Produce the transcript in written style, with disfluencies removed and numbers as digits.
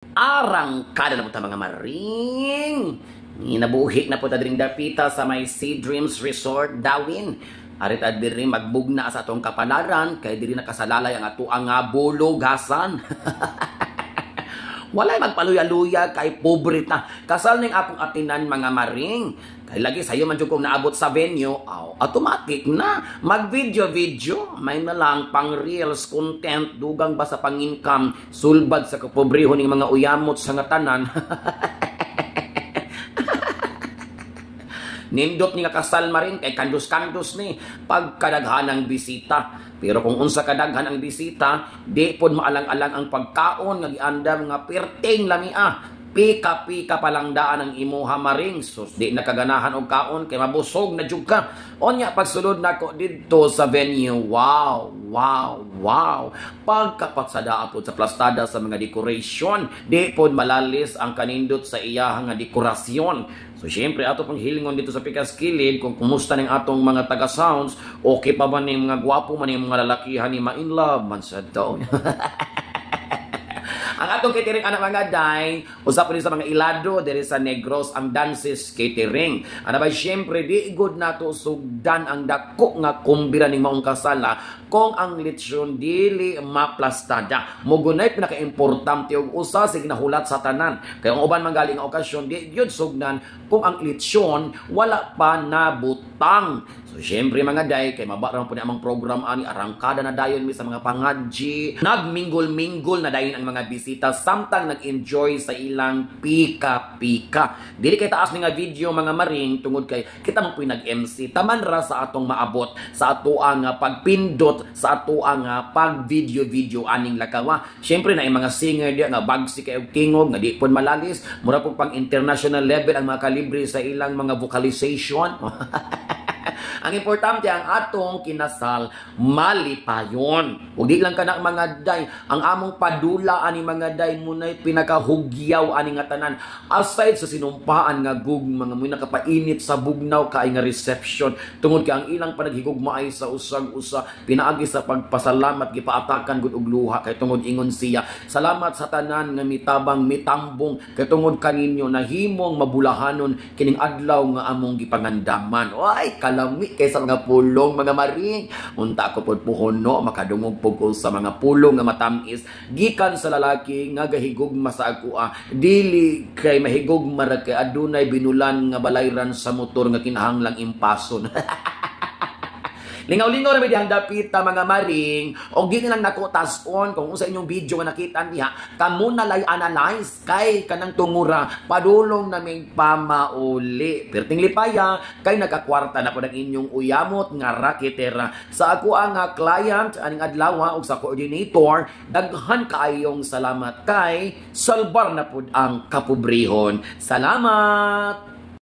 Arangkada na po ta mga maring. Inabuhi na po ta dring dapita sa may Sea Dreams Resort Dawin. Arit at diri magbugna sa atong kapalaran kay diri nakasalalay ang ato ang bulugasan. Walay magpaluya-luya kay pobre ta. Kasal ning apong atinan mga maring. Kay lagi sayo man jud kung naabot sa venue, automatic na mag-video-video. May na lang pang reels content dugang ba sa pang-income sulbad sa kapobrehon ning mga uyamot sa ngatanan. Nindot ni nga kasal maring kay kandos-kandos ni pagkadaghanang bisita. Pero kung unsa kadaghan ang bisita, di pod maalang-alang ang pagkaon nga giandam nga perting lamia. Pika-pika palang daan ang imuha maring. Sus, di nakaganahan og kaon kay mabusog na jud ka. Onya pagsulod nako didto sa venue. Wow, wow, wow. Pagkapatsada pod sa plastada sa mga decoration, di pod malalis ang kanindot sa iyahang nga dekorasyon. So, syempre, ato pang hilingon dito sa Pikas Kilid, kung kumusta ng atong mga taga-sounds, okay pa ba ni mga gwapo man yung mga lalakihan ni ma-in love man sa daw. Ang atong catering anak mga day, usap rin sa mga ilado, diri sa Negros, ang Dances Catering. Ano ba, syempre, di good na to sugdan ang dako nga kumbira ng maong kasala kung ang lechon dili maplastada. Mugunay pinaka-importante og usa sig nahulat sa tanan. Kaya ang uban manggaling nga okasyon, di yun sugdan kung ang lechon wala pa nabutang. So, syempre mga day, kay mabarang po ni amang program ani arangkada na dayon mi sa mga pangadji. Nagminggol-minggol na dayon ang mga bisita samtang nag-enjoy sa ilang pika-pika. Dili kay taas ni nga video mga maring tungod kay kita man po nag-MC. Taman ra sa atong maabot sa ato ang pagpindot sa ato ang pag-video-video aning lakawa. Syempre na mga singer diya nga bagsi kay og tingog nga di pud malalis. Mura po pang international level ang mga kalibre sa ilang mga vocalization. Ang importante ang atong kinasal malipayon. Ug di lang kana mga day, ang among padula ani mga day munay pinakahugyaw ani nga tanan. Aside sa sinumpaan nga mga muy nakapainit sa bugnaw kay nga reception tungod kay ang ilang panaghigugma ay sa usag-usa pinaagi sa pagpasalamat gipaatakan gud og luha kay tungod ingon siya. Salamat sa tanan nga mitabang mitambong kay tungod kaninyo nahimong mabulahanon kining adlaw nga among gipangandaman. Ay kalami kaysa mga pulong mga maring. Unta ko pod puhono makadungog po ko sa mga pulong nga matamis gikan sa lalaki nga gahigugma sa ako dili kay mahigugma ra kay adunay binulan nga balayran sa motor nga kinahanglang impason. Lingaw-lingaw na may dihang dapita mga maring o gini lang nakotas-on kung sa inyong video nga nakita niya kamo na lay analyze kay kanang tungura padulong naming pamauli. Perting lipaya kay nagakwarta na po ng inyong uyamot nga raketera sa ako ang client aning adlaw ug sa coordinator. Daghan kaayong salamat kay salbar na pud ang kapobrehon. Salamat.